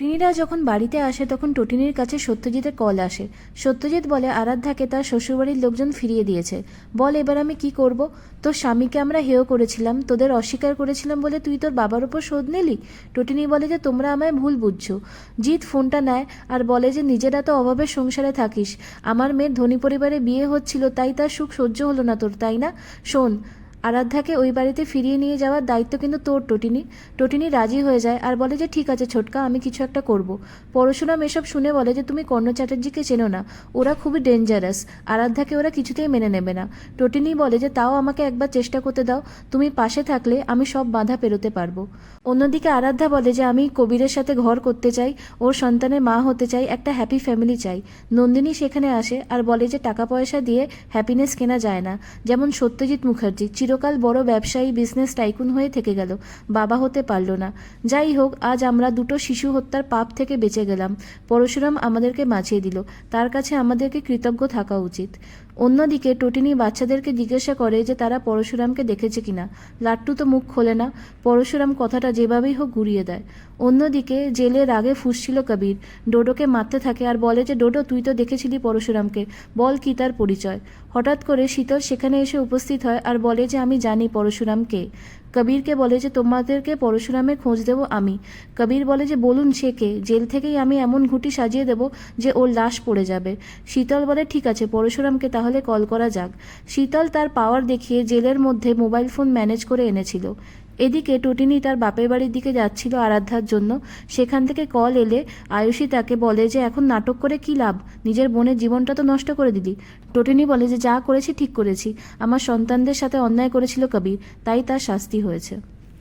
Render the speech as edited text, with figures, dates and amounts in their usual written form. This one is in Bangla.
টটিনিরা যখন বাড়িতে আসে তখন টটিনির কাছে সত্যজিতের কল আসে। সত্যজিৎ বলে আরাধ্যাকে তার শ্বশুরবাড়ির লোকজন ফিরিয়ে দিয়েছে। বল এবার আমি কি করব? তোর স্বামীকে আমরা হেয় করেছিলাম, তোদের অস্বীকার করেছিলাম বলে তুই তোর বাবার ওপর শোধ নিলি। টটিনি বলে যে তোমরা আমায় ভুল বুঝছো। জিৎ ফোনটা নেয় আর বলে যে নিজেরা তো অভাবের সংসারে থাকিস, আমার মেয়ের ধনী পরিবারে বিয়ে হচ্ছিল তাই তার সুখ সহ্য হলো না তোর, তাই না? শোন, আরাধ্যাকে ওই বাড়িতে ফিরিয়ে নিয়ে যাওয়ার দায়িত্ব কিন্তু তোর। টটিনি টটিনি রাজি হয়ে যায় আর বলে যে ঠিক আছে ছোটকা, আমি কিছু একটা করব। পরশুরাম এসব শুনে বলে যে তুমি কর্ণ চ্যাটার্জিকে চেনো না, ওরা খুবই ডেঞ্জারাস, আরাধ্যাকে ওরা কিছুতেই মেনে নেবে না। টটিনি বলে যে তাও আমাকে একবার চেষ্টা করতে দাও, তুমি পাশে থাকলে আমি সব বাধা পেরোতে পারবো। অন্যদিকে আরাধ্যা বলে যে আমি কবিরের সাথে ঘর করতে চাই, ওর সন্তানের মা হতে চাই, একটা হ্যাপি ফ্যামিলি চাই। নন্দিনী সেখানে আসে আর বলে যে টাকা পয়সা দিয়ে হ্যাপিনেস কেনা যায় না, যেমন সত্যজিৎ মুখার্জি চিরকাল বড় ব্যবসায়ী বিজনেস টাইকুন হয়ে থেকে গেল, বাবা হতে পারল না। যাই হোক, আজ আমরা দুটো শিশু হত্যার পাপ থেকে বেঁচে গেলাম, পরশুরাম আমাদেরকে বাঁচিয়ে দিল, তার কাছে আমাদেরকে কৃতজ্ঞ থাকা উচিত। অন্যদিকে টটিনি বাচ্চাদেরকে জিজ্ঞাসা করে যে তারা পরশুরামকে দেখেছে কিনা। লাট্টু তো মুখ খোলে না, পরশুরাম কথাটা যেভাবেই হোক ঘুরিয়ে দেয়। অন্যদিকে জেলে রাগে ফুঁসছিল কবির, ডোডোকে মারতে থাকে আর বলে যে ডোডো তুই তো দেখেছিলি পরশুরামকে, বল কি তার পরিচয়। হঠাৎ করে শীতল সেখানে এসে উপস্থিত হয় আর বলে যে আমি জানি পরশুরাম কে। কবিরকে বলে যে তোমাদেরকে পরশুরামের খোঁজ দেবো আমি। কবির বলে যে বলুন সে কে, জেল থেকেই আমি এমন ঘুঁটি সাজিয়ে দেবো যে ওর লাশ পড়ে যাবে। শীতল বলে ঠিক আছে, পরশুরামকে তাহলে কল করা যাক। শীতল তার পাওয়ার দেখিয়ে জেলের মধ্যে মোবাইল ফোন ম্যানেজ করে এনেছিল। এদিকে টটিনি তার বাপের বাড়ির দিকে যাচ্ছিল আরাধ্যার জন্য। সেখান থেকে কল এলে আয়ুষী তাকে বলে যে এখন নাটক করে কি লাভ, নিজের বোনের জীবনটা তো নষ্ট করে দিলি। টটিনি বলে যে যা করেছি ঠিক করেছি, আমার সন্তানদের সাথে অন্যায় করেছিল কবির, তাই তার শাস্তি হয়েছে।